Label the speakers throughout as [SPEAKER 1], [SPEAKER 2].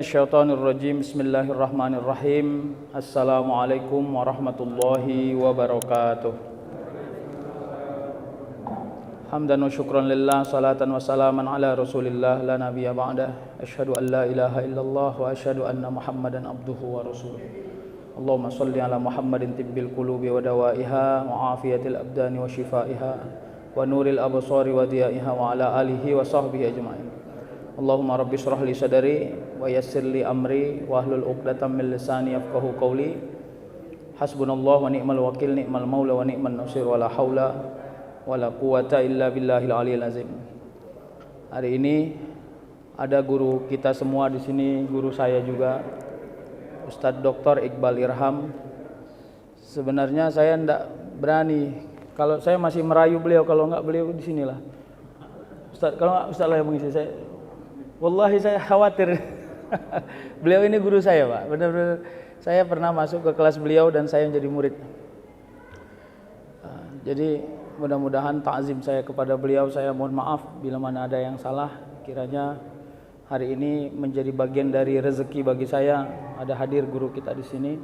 [SPEAKER 1] minasyaitonirrajim. Bismillahirrahmanirrahim. Assalamualaikum warahmatullahi wabarakatuh. Hamdan wa syukran lillah, salatan wa salaman ala rasulillah, la nabiyya ba'dah. Asyhadu an la ilaha illallah wa asyhadu anna muhammadan abduhu wa rasuluh. Allahumma salli ala Muhammadin tibbil qulubi wa dawaiha wa afiyatil abdani wa shifaiha wa nuril absari wa diyaiha wa ala alihi wa sahbihi ajma'in. Allahumma rabbi shrah li sadri wa yassir li amri wa hlul 'uqdatam min lisani yafqahu qawli. Hasbunallahu wa ni'mal wakil, ni'mal maula wa ni'man nasir, wa la haula wa la quwata illa billahil aliyil azim. Hari ini ada guru kita semua di sini, guru saya juga, Ustadz Dr. Iqbal Irham. Sebenarnya saya tidak berani, kalau saya masih merayu beliau, kalau enggak beliau di sinilah. Ustadz, kalau enggak Ustadz lah yang mengisi saya. Wallahi saya khawatir. Beliau ini guru saya, Pak. Benar-benar saya pernah masuk ke kelas beliau dan saya menjadi murid. Jadi mudah-mudahan takzim saya kepada beliau, saya mohon maaf bila mana ada yang salah. Kiranya hari ini menjadi bagian dari rezeki bagi saya ada hadir guru kita di sini.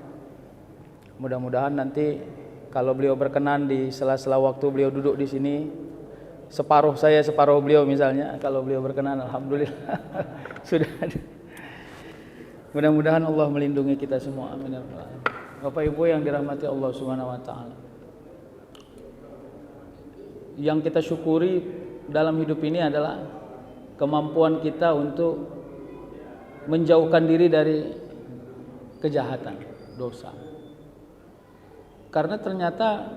[SPEAKER 1] Mudah-mudahan nanti kalau beliau berkenan di sela-sela waktu beliau duduk di sini, separuh saya, separuh beliau misalnya, kalau beliau berkenan, alhamdulillah. Sudah ada. Mudah-mudahan Allah melindungi kita semua. Amin. Bapak Ibu yang dirahmati Allah Subhanahu wa taala. Yang kita syukuri dalam hidup ini adalah kemampuan kita untuk menjauhkan diri dari kejahatan, dosa. Karena ternyata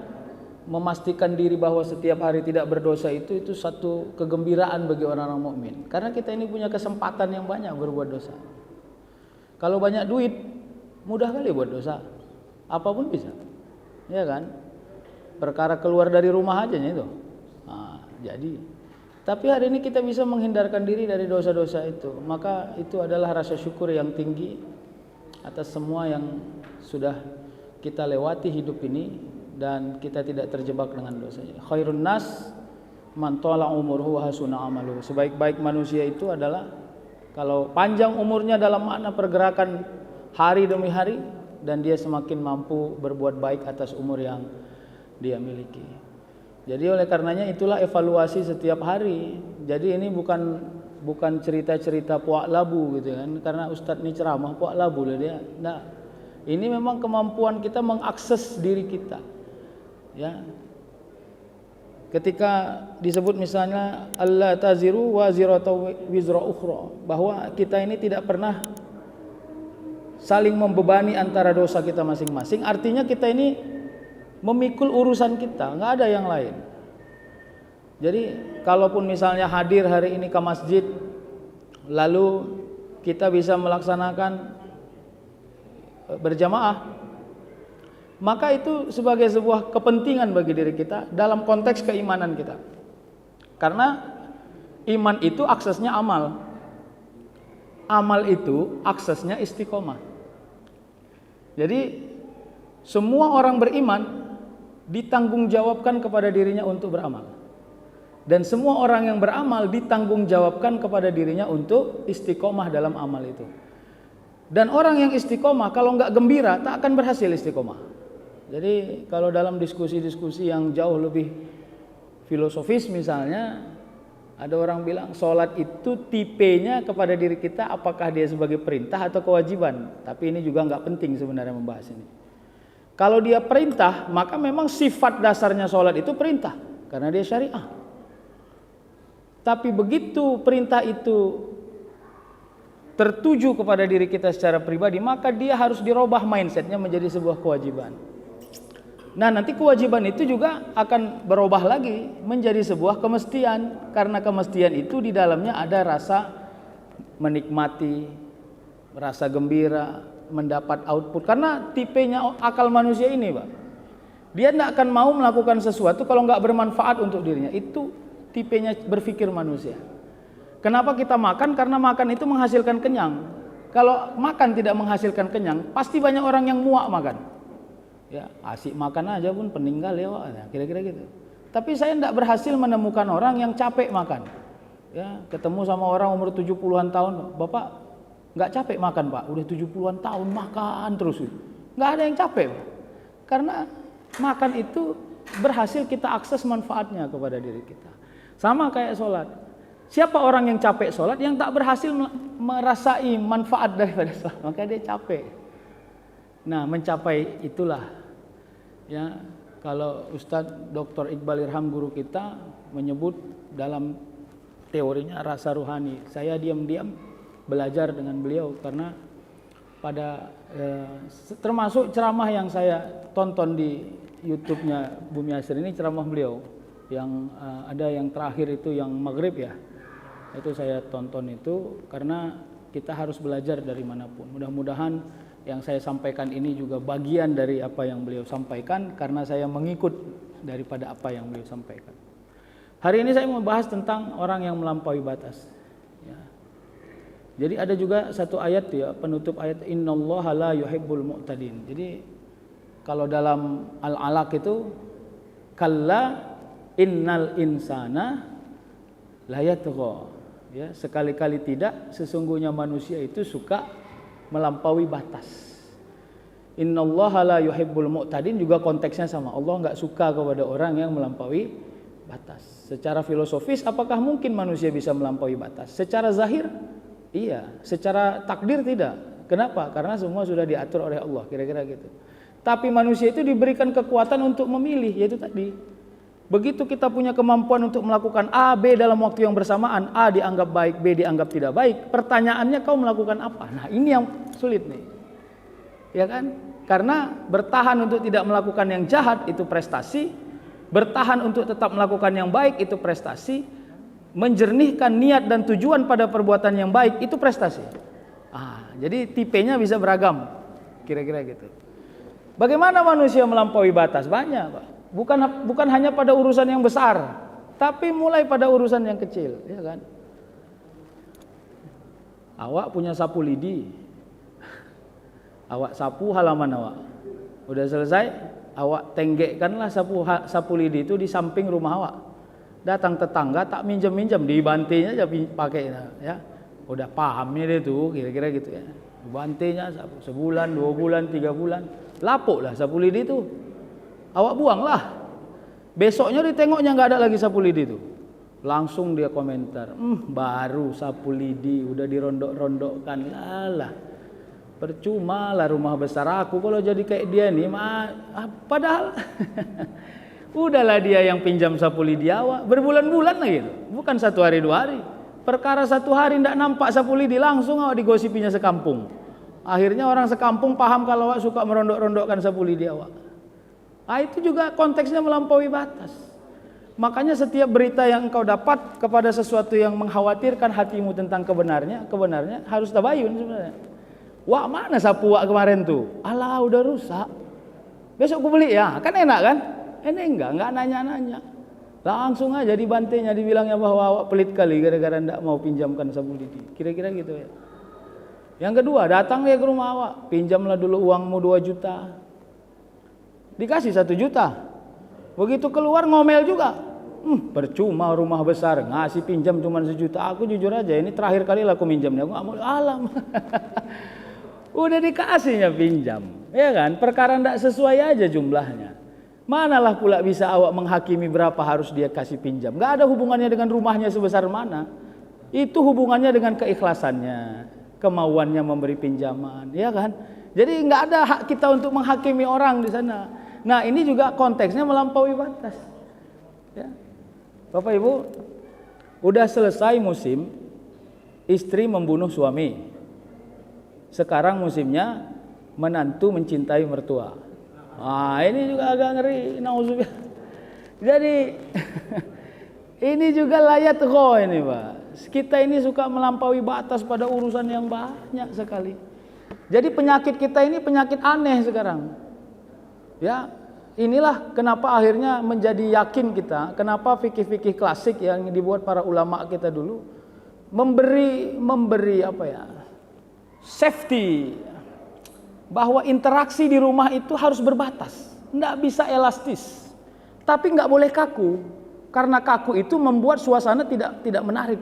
[SPEAKER 1] memastikan diri bahwa setiap hari tidak berdosa itu satu kegembiraan bagi orang-orang mukmin. Karena kita ini punya kesempatan yang banyak berbuat dosa. Kalau banyak duit, mudah kali buat dosa. Apapun bisa. Ya kan? Perkara keluar dari rumah aja itu. Nah, jadi tapi hari ini kita bisa menghindarkan diri dari dosa-dosa itu. Maka itu adalah rasa syukur yang tinggi atas semua yang sudah kita lewati hidup ini, dan kita tidak terjebak dengan dosanya. Khairun nas man tala umurhu wa hasuna amaluhu. Sebaik-baik manusia itu adalah kalau panjang umurnya dalam makna pergerakan hari demi hari, dan dia semakin mampu berbuat baik atas umur yang dia miliki. Jadi oleh karenanya itulah evaluasi setiap hari. Jadi ini bukan cerita-cerita puak labu gitu kan, karena ustadz ini ceramah puak labu lah dia. Nah, ini memang kemampuan kita mengakses diri kita. Ya, ketika disebut misalnya alla taziru waziratu wizra ukhra, bahwa kita ini tidak pernah saling membebani antara dosa kita masing-masing, artinya kita ini memikul urusan kita, nggak ada yang lain. Jadi kalaupun misalnya hadir hari ini ke masjid, lalu kita bisa melaksanakan berjamaah, maka itu sebagai sebuah kepentingan bagi diri kita dalam konteks keimanan kita. Karena iman itu aksesnya amal. Amal itu aksesnya istiqomah. Jadi semua orang beriman ditanggungjawabkan kepada dirinya untuk beramal. Dan semua orang yang beramal ditanggungjawabkan kepada dirinya untuk istiqomah dalam amal itu. Dan orang yang istiqomah kalau nggak gembira tak akan berhasil istiqomah. Jadi kalau dalam diskusi-diskusi yang jauh lebih filosofis misalnya, ada orang bilang sholat itu tipenya kepada diri kita, apakah dia sebagai perintah atau kewajiban. Tapi ini juga nggak penting sebenarnya membahas ini. Kalau dia perintah, maka memang sifat dasarnya sholat itu perintah, karena dia syariah. Tapi begitu perintah itu tertuju kepada diri kita secara pribadi, maka dia harus dirubah mindsetnya menjadi sebuah kewajiban. Nah, nanti kewajiban itu juga akan berubah lagi menjadi sebuah kemestian, karena kemestian itu di dalamnya ada rasa menikmati, rasa gembira, mendapat output. Karena tipenya akal manusia ini, Pak, dia tidak akan mau melakukan sesuatu kalau nggak bermanfaat untuk dirinya. Itu tipenya berpikir manusia. Kenapa kita makan? Karena makan itu menghasilkan kenyang. Kalau makan tidak menghasilkan kenyang, pasti banyak orang yang muak makan. Ya, asik makan aja pun peninggal ya, Pak. Kira-kira gitu. Tapi saya tidak berhasil menemukan orang yang capek makan. Ya, ketemu sama orang umur 70-an tahun, Bapak Nggak capek makan Pak, udah 70-an tahun makan terus. Nggak ada yang capek Pak. Karena makan itu berhasil kita akses manfaatnya kepada diri kita. Sama kayak sholat. Siapa orang yang capek sholat? Yang tak berhasil merasai manfaat daripada sholat, maka dia capek. Nah, mencapai itulah ya, kalau Ustadz Dr. Iqbal Irham guru kita menyebut dalam teorinya rasa ruhani. Saya diam-diam belajar dengan beliau karena pada termasuk ceramah yang saya tonton di YouTube-nya Bumi Yasir ini, ceramah beliau yang ada yang terakhir itu yang maghrib ya, itu saya tonton itu karena kita harus belajar dari manapun. Mudah-mudahan yang saya sampaikan ini juga bagian dari apa yang beliau sampaikan karena saya mengikut daripada apa yang beliau sampaikan. Hari ini saya mau bahas tentang orang yang melampaui batas. Ya. Jadi ada juga satu ayat ya, penutup ayat, innallaha la yuhibbul mu'tadin. Jadi kalau dalam Al-Alaq itu, kalla innal insana la yatgha. Ya, sekali-kali tidak, sesungguhnya manusia itu suka melampaui batas. Innallaha la yuhibbul mu'tadin juga konteksnya sama. Allah enggak suka kepada orang yang melampaui batas. Secara filosofis, apakah mungkin manusia bisa melampaui batas? Secara zahir, iya. Secara takdir tidak. Kenapa? Karena semua sudah diatur oleh Allah, kira-kira gitu. Tapi manusia itu diberikan kekuatan untuk memilih, yaitu tadi. Begitu kita punya kemampuan untuk melakukan A, B dalam waktu yang bersamaan, A dianggap baik, B dianggap tidak baik. Pertanyaannya kau melakukan apa? Nah, ini yang sulit nih. Ya kan? Karena bertahan untuk tidak melakukan yang jahat itu prestasi, bertahan untuk tetap melakukan yang baik itu prestasi, menjernihkan niat dan tujuan pada perbuatan yang baik itu prestasi. Jadi tipenya bisa beragam, kira-kira gitu. Bagaimana manusia melampaui batas? Banyak, Pak. Bukan hanya pada urusan yang besar, tapi mulai pada urusan yang kecil, ya kan? Awak punya sapu lidi, awak sapu halaman awak, udah selesai, awak tenggekkanlah sapu lidi itu di samping rumah awak. Datang tetangga tak minjem-minjem, dibantainya aja pakai, ya. Udah pahamnya dia tuh, kira-kira gitu ya. Bantainya sebulan, 2 bulan, 3 bulan, lapuk lah sapu lidi itu. Awak buanglah. Besoknya ditengoknya nggak ada lagi sapu lidi itu. Langsung dia komentar, baru sapu lidi udah dirondok-rondokkan, lah. Percuma lah rumah besar aku kalau jadi kayak dia nih, padahal udahlah dia yang pinjam sapu lidi awak berbulan-bulan lagi itu, bukan 1 hari 2 hari. Perkara 1 hari ndak nampak sapu lidi, langsung awak digosipinya sekampung. Akhirnya orang sekampung paham kalau awak suka merondok-rondokkan sapu lidi awak. Itu juga konteksnya melampaui batas. Makanya setiap berita yang engkau dapat kepada sesuatu yang mengkhawatirkan hatimu tentang kebenarnya harus tabayun sebenarnya. Wah, mana sapu wak kemarin tuh? Alah, udah rusak. Besok aku beli ya. Kan enak kan? Ini enggak nanya-nanya. Langsung aja dibantainya, dibilangnya bahwa awak pelit kali gara-gara enggak mau pinjamkan sapu lidi. Kira-kira gitu ya. Yang kedua, datang dia ke rumah awak, pinjamlah dulu uangmu 2 juta. Dikasih 1 juta. Begitu keluar ngomel juga. Percuma rumah besar, ngasih pinjam cuma 1 juta. Aku jujur aja, ini terakhir kali lah aku minjamnya. Aku enggak mau, alam. Udah dikasihnya pinjam, ya kan? Perkara enggak sesuai aja jumlahnya. Manalah pula bisa awak menghakimi berapa harus dia kasih pinjam. Enggak ada hubungannya dengan rumahnya sebesar mana. Itu hubungannya dengan keikhlasannya, kemauannya memberi pinjaman, ya kan? Jadi enggak ada hak kita untuk menghakimi orang di sana. Nah, ini juga konteksnya melampaui batas. Ya. Bapak Ibu, udah selesai musim istri membunuh suami. Sekarang musimnya menantu mencintai mertua. Ini juga agak ngeri, nauzubillah. Jadi ini juga layat gho ini, Pak. Kita ini suka melampaui batas pada urusan yang banyak sekali. Jadi penyakit kita ini penyakit aneh sekarang. Ya, inilah kenapa akhirnya menjadi yakin kita, kenapa fikih-fikih klasik yang dibuat para ulama kita dulu memberi apa ya? Safety, bahwa interaksi di rumah itu harus berbatas, tidak bisa elastis, tapi nggak boleh kaku, karena kaku itu membuat suasana tidak menarik.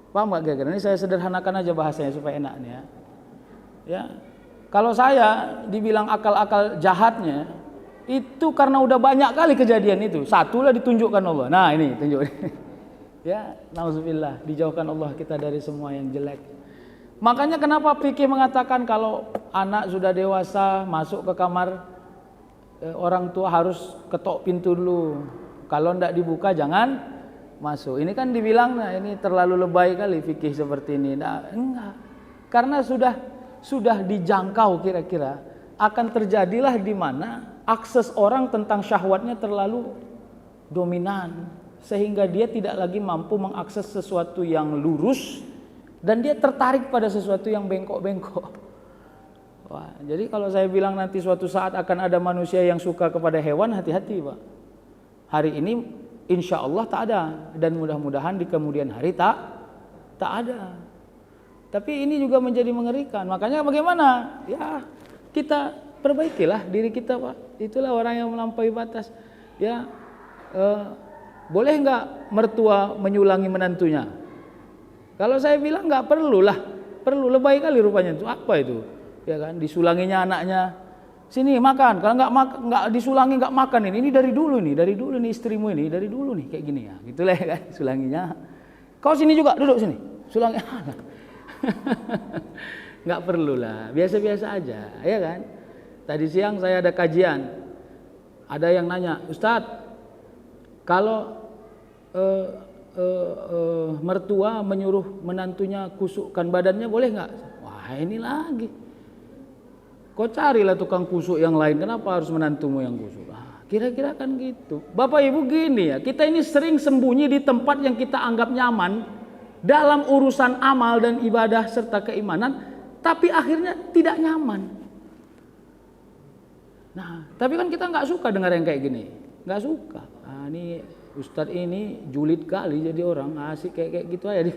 [SPEAKER 1] Paham nggak kira-kira? Ini saya sederhanakan aja bahasanya supaya enak nih ya. Ya, kalau saya dibilang akal-akal jahatnya itu karena udah banyak kali kejadian itu. Satulah ditunjukkan Allah. Nah ini tunjuk. Ya, nauzubillah, dijauhkan Allah kita dari semua yang jelek. Makanya kenapa fikih mengatakan kalau anak sudah dewasa masuk ke kamar orang tua harus ketok pintu dulu. Kalau tidak dibuka jangan masuk. Ini kan dibilang, nah ini terlalu lebay kali fikih seperti ini. Nah, enggak. Karena sudah dijangkau kira-kira akan terjadilah di mana akses orang tentang syahwatnya terlalu dominan sehingga dia tidak lagi mampu mengakses sesuatu yang lurus dan dia tertarik pada sesuatu yang bengkok-bengkok. Wah, jadi kalau saya bilang nanti suatu saat akan ada manusia yang suka kepada hewan, hati-hati Pak. Hari ini insya Allah tak ada dan mudah-mudahan di kemudian hari tak ada. Tapi ini juga menjadi mengerikan. Makanya bagaimana? Ya kita perbaikilah diri kita Pak. Itulah orang yang melampaui batas. Ya boleh nggak mertua menyulangi menantunya? Kalau saya bilang nggak perlulah. Perlu, lebay kali rupanya itu. Apa itu? Ya kan disulanginya anaknya. Sini makan, kalau nggak disulangi nggak makan ini dari dulu nih istrimu ini dari dulu nih kayak gini ya, gitulah ya kan sulanginya. Kau sini juga duduk sini, sulangi. Nggak perlu lah, biasa-biasa aja, ya kan. Tadi siang saya ada kajian, ada yang nanya, Ustadz, kalau mertua menyuruh menantunya kusukkan badannya boleh nggak? Wah ini lagi. Kau carilah tukang kusuk yang lain, kenapa harus menantumu yang kusuk? Kira-kira kan gitu. Bapak Ibu gini ya, kita ini sering sembunyi di tempat yang kita anggap nyaman dalam urusan amal dan ibadah serta keimanan, tapi akhirnya tidak nyaman. Nah, tapi kan kita nggak suka dengar yang kayak gini, nggak suka. Nah, ini Ustadz ini julid kali jadi orang asik kayak gitu aja.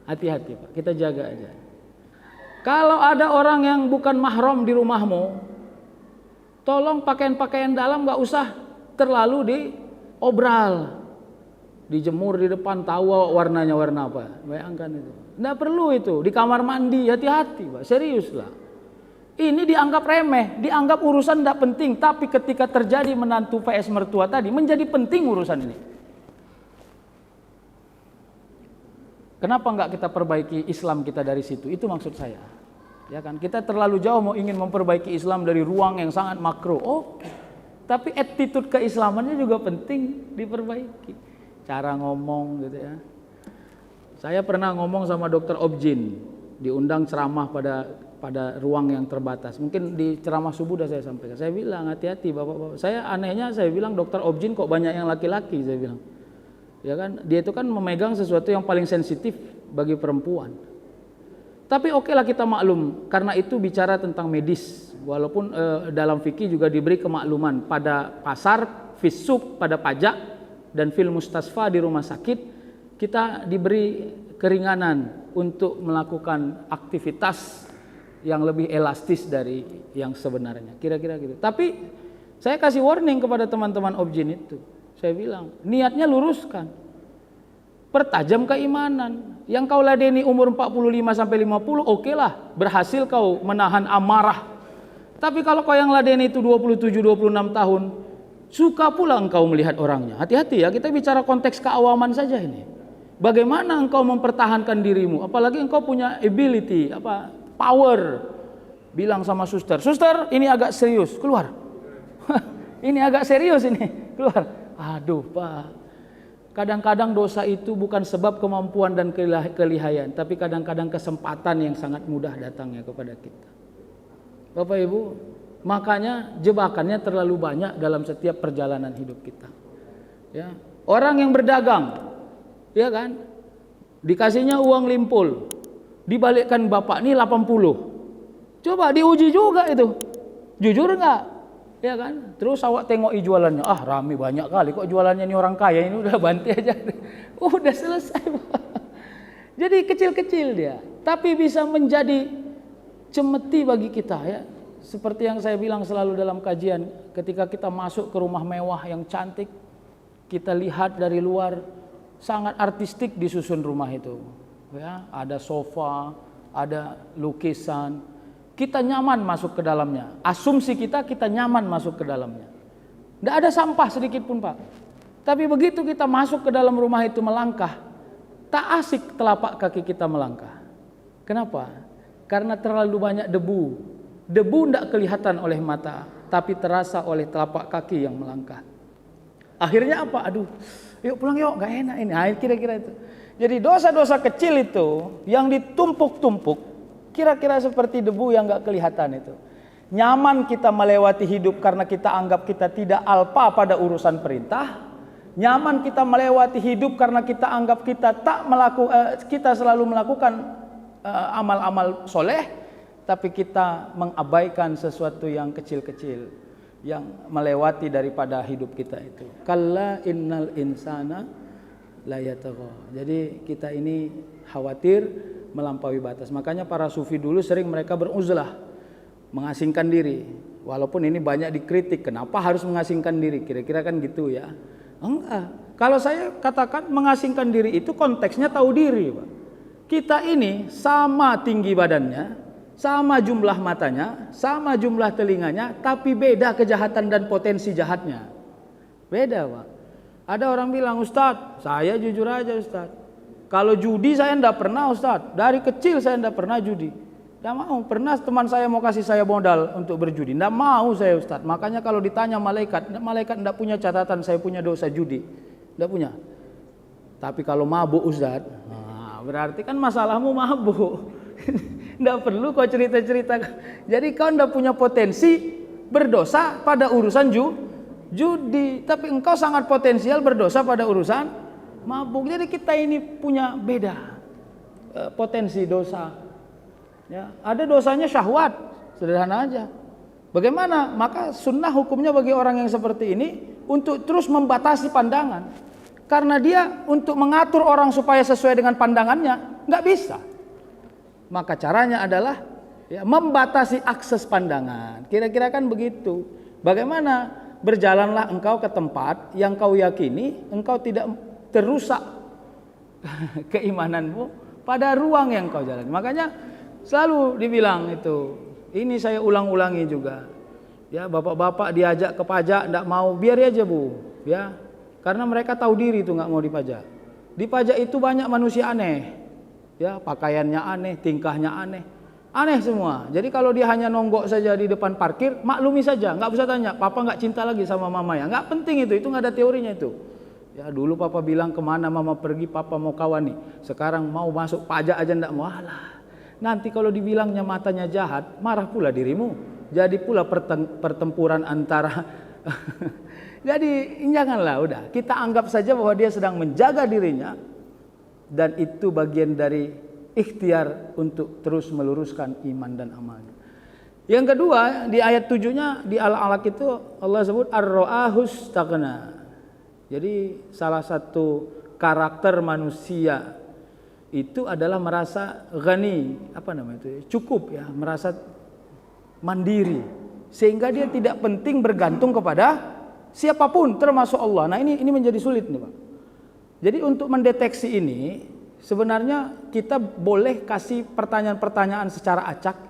[SPEAKER 1] Hati-hati Pak, kita jaga aja. Kalau ada orang yang bukan mahram di rumahmu, tolong pakaian-pakaian dalam nggak usah terlalu diobral, dijemur di depan, tahu warnanya warna apa. Bayangkan itu, nggak perlu itu. Di kamar mandi hati-hati Pak, serius lah. Ini dianggap remeh, dianggap urusan tidak penting, tapi ketika terjadi menantu PS mertua tadi menjadi penting urusan ini. Kenapa enggak kita perbaiki Islam kita dari situ? Itu maksud saya. Ya kan, kita terlalu jauh mau ingin memperbaiki Islam dari ruang yang sangat makro. Oke. Tapi attitude keislamannya juga penting diperbaiki. Cara ngomong gitu ya. Saya pernah ngomong sama Dr. Objin, diundang ceramah pada ruang yang terbatas. Mungkin di ceramah subuh sudah saya sampaikan. Saya bilang hati-hati Bapak-bapak. Saya anehnya saya bilang Dr. Objin kok banyak yang laki-laki, saya bilang. Ya kan, dia itu kan memegang sesuatu yang paling sensitif bagi perempuan. Tapi oke lah kita maklum, karena itu bicara tentang medis. Walaupun dalam fikih juga diberi kemakluman pada pasar, fisuk pada pajak, dan fil mustasfa di rumah sakit, kita diberi keringanan untuk melakukan aktivitas yang lebih elastis dari yang sebenarnya. Kira-kira gitu. Tapi saya kasih warning kepada teman-teman Objin itu. Saya bilang, niatnya luruskan. Pertajam keimanan. Yang kau ladeni umur 45 sampai 50, oke lah, berhasil kau menahan amarah. Tapi kalau kau yang ladeni itu 27 26 tahun, suka pula engkau melihat orangnya. Hati-hati ya, kita bicara konteks keawaman saja ini. Bagaimana engkau mempertahankan dirimu? Apalagi engkau punya ability, power. Bilang sama suster, "Suster, ini agak serius, keluar." Ini agak serius ini, keluar. Aduh Pak, kadang-kadang dosa itu bukan sebab kemampuan dan kelihayan, tapi kadang-kadang kesempatan yang sangat mudah datangnya kepada kita. Bapak Ibu, makanya jebakannya terlalu banyak dalam setiap perjalanan hidup kita. Ya, orang yang berdagang, ya kan, dikasihnya uang limpul, dibalikkan bapak nih 80. Coba diuji juga itu, jujur nggak? Ya kan, terus awak tengok jualannya, rame banyak kali kok jualannya ini orang kaya ini, udah bantai aja, udah selesai. Jadi kecil-kecil dia, tapi bisa menjadi cemeti bagi kita ya. Seperti yang saya bilang selalu dalam kajian, ketika kita masuk ke rumah mewah yang cantik, kita lihat dari luar, sangat artistik disusun rumah itu. Ya, ada sofa, ada lukisan. Kita nyaman masuk ke dalamnya. Asumsi kita nyaman masuk ke dalamnya. Tidak ada sampah sedikit pun, Pak. Tapi begitu kita masuk ke dalam rumah itu melangkah, tak asik telapak kaki kita melangkah. Kenapa? Karena terlalu banyak debu. Debu tidak kelihatan oleh mata, tapi terasa oleh telapak kaki yang melangkah. Akhirnya apa? Aduh, yuk pulang yuk, gak enak ini. Nah, kira-kira itu. Jadi dosa-dosa kecil itu yang ditumpuk-tumpuk, kira-kira seperti debu yang gak kelihatan itu. Nyaman kita melewati hidup karena kita anggap kita tidak alpa pada urusan perintah. Nyaman kita melewati hidup karena kita anggap kita kita selalu melakukan amal-amal soleh, tapi kita mengabaikan sesuatu yang kecil-kecil yang melewati daripada hidup kita itu. Kalla innal insana la yatagha. Jadi kita ini khawatir melampaui batas. Makanya para sufi dulu sering mereka beruzlah, mengasingkan diri. Walaupun ini banyak dikritik, kenapa harus mengasingkan diri? Kira-kira kan gitu ya. Enggak. Kalau saya katakan mengasingkan diri itu konteksnya tahu diri, Pak. Kita ini sama tinggi badannya, sama jumlah matanya, sama jumlah telinganya, tapi beda kejahatan dan potensi jahatnya. Beda, Pak. Ada orang bilang, Ustadz, saya jujur aja Ustadz, kalau judi saya enggak pernah Ustadz. Dari kecil saya enggak pernah judi. Enggak mau. Pernah teman saya mau kasih saya modal untuk berjudi, enggak mau saya Ustadz. Makanya kalau ditanya malaikat enggak punya catatan saya punya dosa judi. Enggak punya. Tapi kalau mabuk Ustadz, nah, berarti kan masalahmu mabuk. Enggak perlu kau cerita-cerita. Jadi kau enggak punya potensi berdosa pada urusan judi, tapi engkau sangat potensial berdosa pada urusan mabuk. Jadi kita ini punya beda potensi dosa. Ya, ada dosanya syahwat, sederhana aja. Bagaimana? Maka sunnah hukumnya bagi orang yang seperti ini untuk terus membatasi pandangan. Karena dia untuk mengatur orang supaya sesuai dengan pandangannya nggak bisa. Maka caranya adalah ya, membatasi akses pandangan. Kira-kira kan begitu. Bagaimana? Berjalanlah engkau ke tempat yang kau yakini engkau tidak terusak keimananmu pada ruang yang kau jalani. Makanya selalu dibilang itu, ini saya ulang-ulangi juga. Ya, bapak-bapak diajak ke pajak enggak mau, biar aja Bu, ya. Karena mereka tahu diri itu enggak mau dipajak. Di pajak itu banyak manusia aneh. Ya, pakaiannya aneh, tingkahnya aneh. Aneh semua. Jadi kalau dia hanya nonggok saja di depan parkir, maklumi saja, enggak usah tanya, papa enggak cinta lagi sama mama ya. Enggak penting itu enggak ada teorinya itu. Ya, dulu papa bilang kemana mama pergi, papa mau kawan nih. Sekarang mau masuk pajak aja enggak mau. Alah. Nanti kalau dibilangnya matanya jahat, marah pula dirimu. Jadi pula pertempuran antara. Jadi janganlah, udah. Kita anggap saja bahwa dia sedang menjaga dirinya. Dan itu bagian dari ikhtiar untuk terus meluruskan iman dan amalnya. Yang kedua, di ayat 7-nya, di Al-Alaq itu Allah sebut ar-ra'ahus taghna. Jadi salah satu karakter manusia itu adalah merasa ghani, cukup ya, merasa mandiri, sehingga dia tidak penting bergantung kepada siapapun termasuk Allah. Nah ini menjadi sulit nih Pak. Jadi untuk mendeteksi ini sebenarnya kita boleh kasih pertanyaan-pertanyaan secara acak.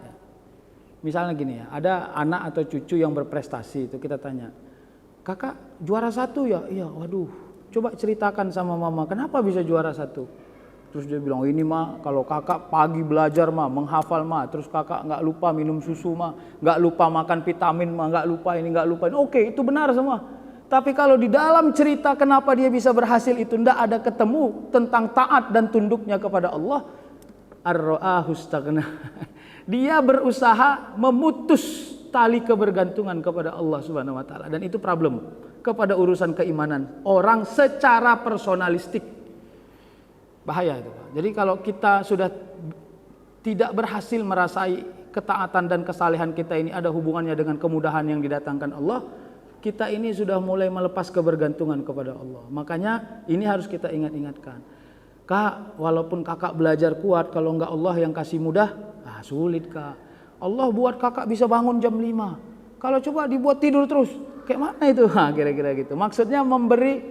[SPEAKER 1] Misalnya gini ya, ada anak atau cucu yang berprestasi, itu kita tanya, kakak juara 1 ya? Iya, waduh, coba ceritakan sama mama kenapa bisa juara 1. Terus dia bilang, ini mah kalau kakak pagi belajar mah, menghafal mah, terus kakak nggak lupa minum susu mah, nggak lupa makan vitamin mah, nggak lupa ini, nggak lupa ini. Oke, itu benar semua. Tapi kalau di dalam cerita kenapa dia bisa berhasil itu ndak ada ketemu tentang taat dan tunduknya kepada Allah, ar-ra'ahus taghna. Dia berusaha memutus tali kebergantungan kepada Allah Subhanahu wa taala, dan itu problem kepada urusan keimanan orang secara personalistik. Bahaya itu. Jadi kalau kita sudah tidak berhasil merasai ketaatan dan kesalehan kita ini ada hubungannya dengan kemudahan yang didatangkan Allah, kita ini sudah mulai melepas kebergantungan kepada Allah. Makanya ini harus kita ingat-ingatkan. Kak, walaupun kakak belajar kuat, kalau enggak Allah yang kasih mudah, sulit kak. Allah buat kakak bisa bangun jam 5. Kalau coba dibuat tidur terus, kayak mana itu? Kira-kira gitu. Maksudnya memberi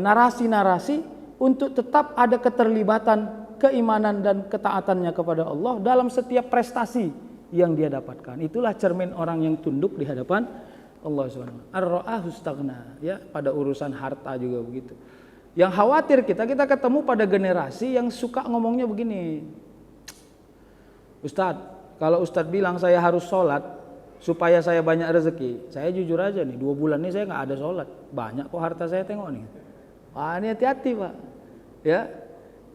[SPEAKER 1] narasi-narasi untuk tetap ada keterlibatan keimanan dan ketaatannya kepada Allah dalam setiap prestasi yang dia dapatkan. Itulah cermin orang yang tunduk di hadapan Allah SWT. Ar-ra'ahu istaghna, ya, pada urusan harta juga begitu. Yang khawatir kita ketemu pada generasi yang suka ngomongnya begini. Ustadz, kalau Ustadz bilang saya harus sholat supaya saya banyak rezeki, saya jujur aja nih, 2 bulan ini saya nggak ada sholat, banyak kok harta saya tengok nih. Wah, ini hati-hati Pak, ya.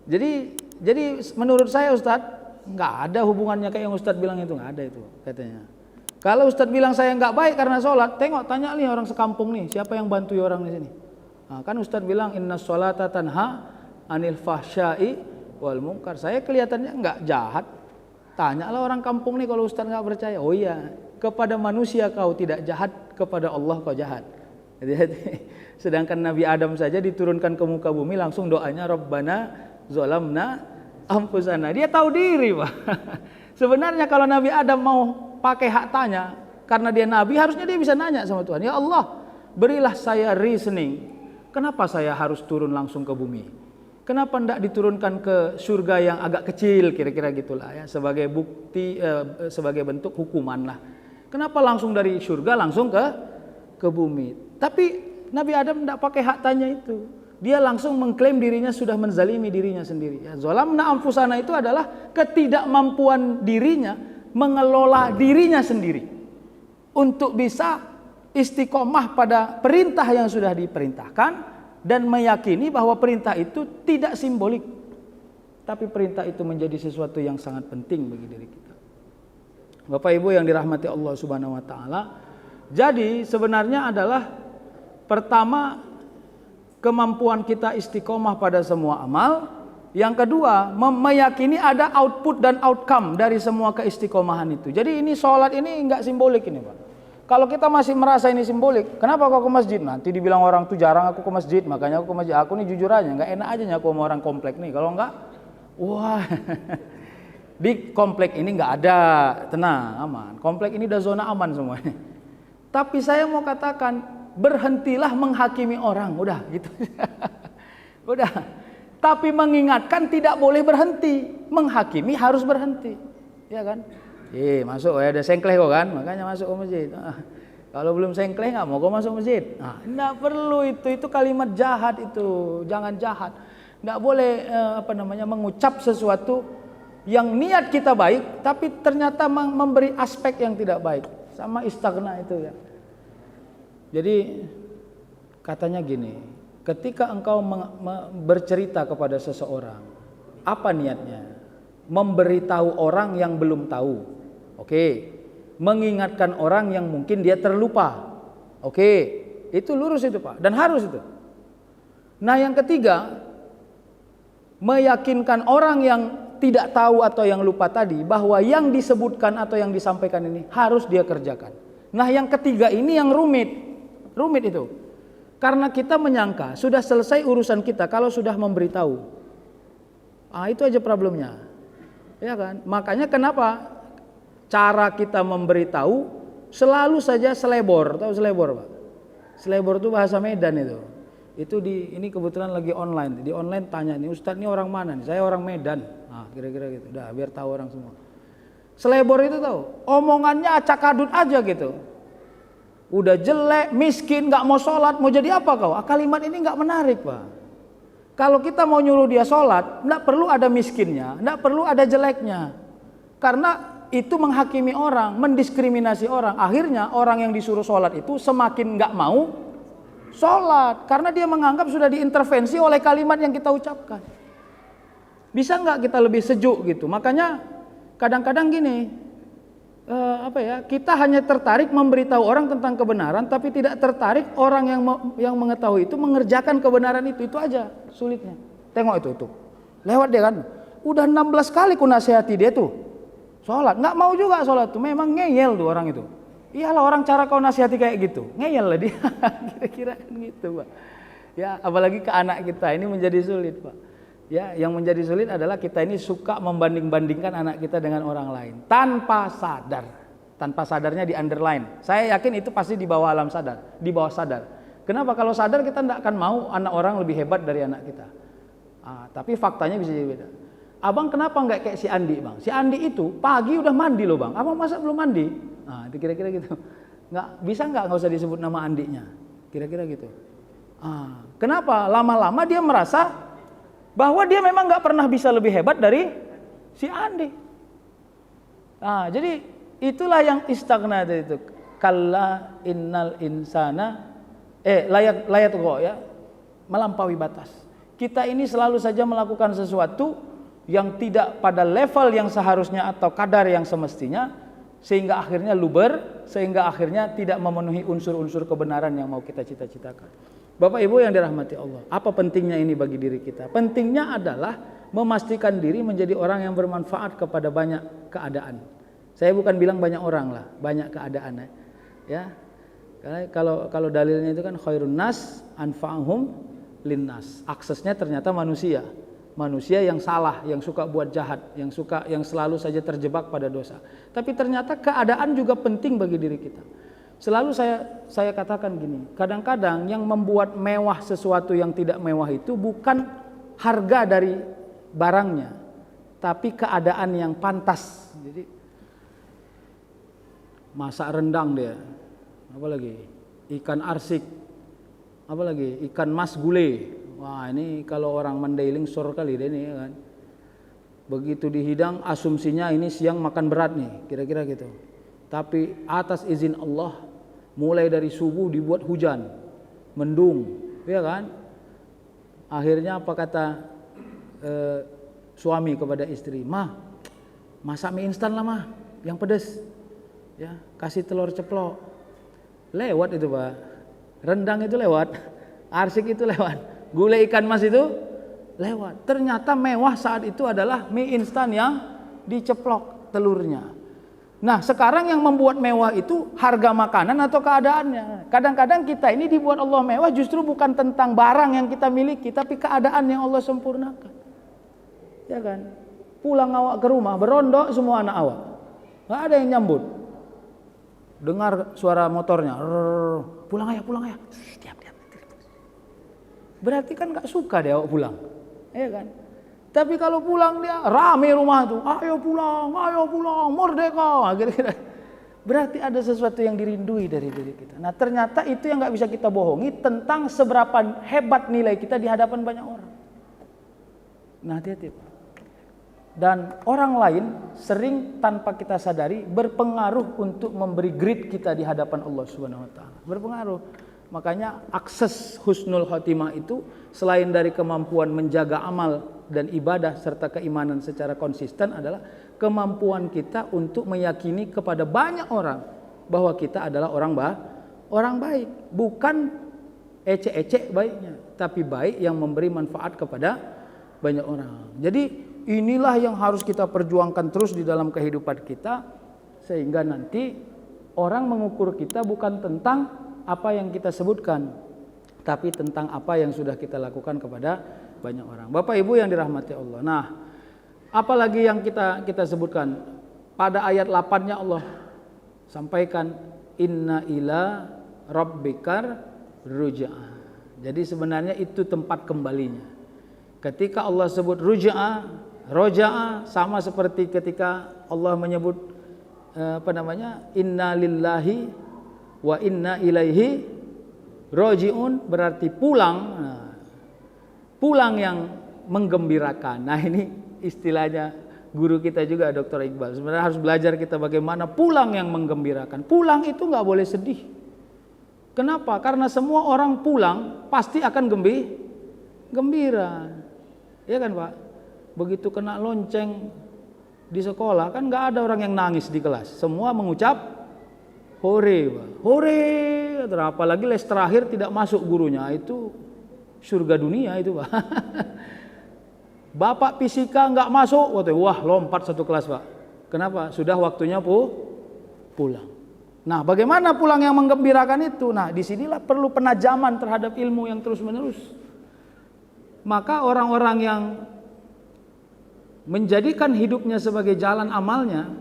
[SPEAKER 1] Jadi menurut saya Ustadz, nggak ada hubungannya kayak yang Ustadz bilang itu, nggak ada itu katanya. Kalau Ustadz bilang saya nggak baik karena sholat, tengok tanya nih orang sekampung nih, siapa yang bantu orang di sini? Nah, kan Ustadz bilang inna sholata tanha anil fahsyai wal munkar. Saya kelihatannya nggak jahat. Tanyalah orang kampung nih kalau Ustadz nggak percaya. Oh iya, kepada manusia kau tidak jahat, kepada Allah kau jahat. Sedangkan Nabi Adam saja diturunkan ke muka bumi langsung doanya Rabbana zolamna anfusana. Dia tahu diri Pak. Sebenarnya kalau Nabi Adam mau pakai hak tanya, karena dia Nabi harusnya dia bisa nanya sama Tuhan. Ya Allah, berilah saya reasoning. Kenapa saya harus turun langsung ke bumi? Kenapa tidak diturunkan ke surga yang agak kecil, kira-kira gitulah ya, sebagai bukti, sebagai bentuk hukuman lah. Kenapa langsung dari surga langsung ke bumi? Tapi Nabi Adam tidak pakai hak tanya itu. Dia langsung mengklaim dirinya sudah menzalimi dirinya sendiri. Ya, zalamna anfusana itu adalah ketidakmampuan dirinya mengelola dirinya sendiri untuk bisa istiqomah pada perintah yang sudah diperintahkan dan meyakini bahwa perintah itu tidak simbolik, tapi perintah itu menjadi sesuatu yang sangat penting bagi diri kita. Bapak Ibu yang dirahmati Allah Subhanahu wa taala. Jadi sebenarnya adalah pertama kemampuan kita istiqomah pada semua amal. Yang kedua, meyakini ada output dan outcome dari semua keistiqomahan itu. Jadi ini sholat ini enggak simbolik ini Pak. Kalau kita masih merasa ini simbolik, kenapa kau ke masjid? Nanti dibilang orang tuh jarang aku ke masjid, makanya aku ke masjid. Aku nih jujur aja, nggak enak aja aku sama orang komplek nih. Kalau enggak, wah, di komplek ini nggak ada, tenang, aman. Komplek ini udah zona aman semuanya. Tapi saya mau katakan, berhentilah menghakimi orang, udah gitu. Udah. Tapi mengingatkan tidak boleh berhenti, menghakimi harus berhenti, ya kan? Masuk ya, ada sengkleh kok kan, makanya masuk ke masjid. Kalau belum sengkleh nggak mau kok masuk masjid. Nggak perlu itu kalimat jahat itu, jangan jahat. Nggak boleh mengucap sesuatu yang niat kita baik, tapi ternyata memberi aspek yang tidak baik. Sama istaghna itu ya. Jadi katanya gini, ketika engkau bercerita kepada seseorang, apa niatnya? Memberitahu orang yang belum tahu. Oke, mengingatkan orang yang mungkin dia terlupa. Oke, itu lurus itu Pak, dan harus itu. Nah yang ketiga, meyakinkan orang yang tidak tahu atau yang lupa tadi bahwa yang disebutkan atau yang disampaikan ini harus dia kerjakan. Nah yang ketiga ini yang rumit itu. Karena kita menyangka sudah selesai urusan kita kalau sudah memberitahu. Itu aja problemnya. Ya kan? Makanya kenapa cara kita memberitahu selalu saja selebor. Tahu selebor Pak? Selebor itu bahasa Medan itu. Itu ini kebetulan lagi online. Di online tanya nih, Ustadz ini orang mana nih? Saya orang Medan. Kira-kira gitu. Udah biar tahu orang semua. Selebor itu tahu, omongannya acak adut aja gitu. Udah jelek, miskin, nggak mau sholat, mau jadi apa kau? Kalimat ini nggak menarik Pak. Kalau kita mau nyuruh dia sholat, nggak perlu ada miskinnya, nggak perlu ada jeleknya. Karena itu menghakimi orang, mendiskriminasi orang. Akhirnya orang yang disuruh sholat itu semakin nggak mau sholat. Karena dia menganggap sudah diintervensi oleh kalimat yang kita ucapkan. Bisa nggak kita lebih sejuk gitu? Makanya kadang-kadang gini, kita hanya tertarik memberitahu orang tentang kebenaran, tapi tidak tertarik orang yang mengetahui itu mengerjakan kebenaran itu aja sulitnya. Tengok itu tuh, lewat dia kan, udah 16 kali ku nasihati dia tuh, sholat, nggak mau juga sholat tuh, memang ngeyel tuh orang itu. Iyalah orang cara kau nasihati kayak gitu, ngeyel lah dia, kira-kira kan gitu Pak. Ya apalagi ke anak kita ini menjadi sulit Pak. Ya, yang menjadi sulit adalah kita ini suka membanding-bandingkan anak kita dengan orang lain tanpa sadar. Tanpa sadarnya di underline. Saya yakin itu pasti di bawah alam sadar, di bawah sadar. Kenapa? Kalau sadar kita tidak akan mau anak orang lebih hebat dari anak kita. Tapi faktanya bisa jadi beda. Abang kenapa nggak kayak si Andi bang? Si Andi itu pagi udah mandi loh bang. Abang masa belum mandi? Itu kira-kira gitu. Nggak usah disebut nama Andinya. Kira-kira gitu. Kenapa? Lama-lama dia merasa bahwa dia memang nggak pernah bisa lebih hebat dari si Andi. Jadi itulah yang istagna itu. Kalla innal insana layat go ya, melampaui batas. Kita ini selalu saja melakukan sesuatu yang tidak pada level yang seharusnya atau kadar yang semestinya, sehingga akhirnya luber, sehingga akhirnya tidak memenuhi unsur-unsur kebenaran yang mau kita cita-citakan. Bapak Ibu yang dirahmati Allah, apa pentingnya ini bagi diri kita? Pentingnya adalah memastikan diri menjadi orang yang bermanfaat kepada banyak keadaan. Saya bukan bilang banyak orang lah, banyak keadaan ya. Karena kalau dalilnya itu kan khairun nas anfa'uhum linnas. Aksesnya ternyata manusia yang salah, yang suka buat jahat, yang selalu saja terjebak pada dosa. Tapi ternyata keadaan juga penting bagi diri kita. Selalu saya katakan gini, kadang-kadang yang membuat mewah sesuatu yang tidak mewah itu bukan harga dari barangnya, tapi keadaan yang pantas. Jadi masak rendang dia, apalagi ikan arsik, apalagi ikan mas gulai. Wah, ini kalau orang Mandailing sor kali deh nih kan. Begitu dihidang asumsinya ini siang makan berat nih, kira-kira gitu. Tapi atas izin Allah mulai dari subuh dibuat hujan, mendung, ya kan? Akhirnya apa kata suami kepada istri, "Mah, masak mie instan lah mah, yang pedas. Ya, kasih telur ceplok." Lewat itu, Pak. Rendang itu lewat, arsik itu lewat, gulai ikan mas itu lewat. Ternyata mewah saat itu adalah mie instan yang diceplok telurnya. Nah, sekarang yang membuat mewah itu harga makanan atau keadaannya. Kadang-kadang kita ini dibuat Allah mewah justru bukan tentang barang yang kita miliki, tapi keadaan yang Allah sempurnakan. Ya kan? Pulang awak ke rumah, berondok semua anak awak. Gak ada yang nyambut. Dengar suara motornya, pulang ayah. Diam. Berarti kan gak suka dia awak pulang. Ya kan? Tapi kalau pulang dia rame rumah tuh, ayo pulang, merdeka. Kira-kira. Berarti ada sesuatu yang dirindui dari diri kita. Nah, ternyata itu yang gak bisa kita bohongi tentang seberapa hebat nilai kita di hadapan banyak orang. Nah, hati-hati. Dan orang lain sering tanpa kita sadari berpengaruh untuk memberi grade kita di hadapan Allah Subhanahu wa taala. Berpengaruh. Makanya akses husnul khotimah itu selain dari kemampuan menjaga amal dan ibadah serta keimanan secara konsisten adalah kemampuan kita untuk meyakini kepada banyak orang bahwa kita adalah orang baik, bukan ecek-ecek baiknya, tapi baik yang memberi manfaat kepada banyak orang. Jadi inilah yang harus kita perjuangkan terus di dalam kehidupan kita, sehingga nanti orang mengukur kita bukan tentang apa yang kita sebutkan, tapi tentang apa yang sudah kita lakukan kepada banyak orang. Bapak Ibu yang dirahmati Allah. Nah, apalagi yang kita sebutkan pada ayat 8-nya Allah sampaikan inna ila rabbikar ruja'ah. Jadi sebenarnya itu tempat kembalinya. Ketika Allah sebut ruja'ah sama seperti ketika Allah menyebut inna lillahi wa inna ilaihi roji'un, berarti pulang. Pulang yang menggembirakan. Nah, ini istilahnya guru kita juga Dr. Iqbal. Sebenarnya harus belajar kita bagaimana pulang yang menggembirakan. Pulang itu nggak boleh sedih. Kenapa? Karena semua orang pulang pasti akan gembira. Ya kan, Pak? Begitu kena lonceng di sekolah kan nggak ada orang yang nangis di kelas. Semua mengucap hore, Pak. Hore. Apalagi les terakhir tidak masuk gurunya, itu surga dunia itu, Pak. Bapak fisika nggak masuk, wah lompat satu kelas, Pak. Kenapa? Sudah waktunya pulang. Nah, bagaimana pulang yang menggembirakan itu? Nah, disinilah perlu penajaman terhadap ilmu yang terus menerus. Maka orang-orang yang menjadikan hidupnya sebagai jalan amalnya,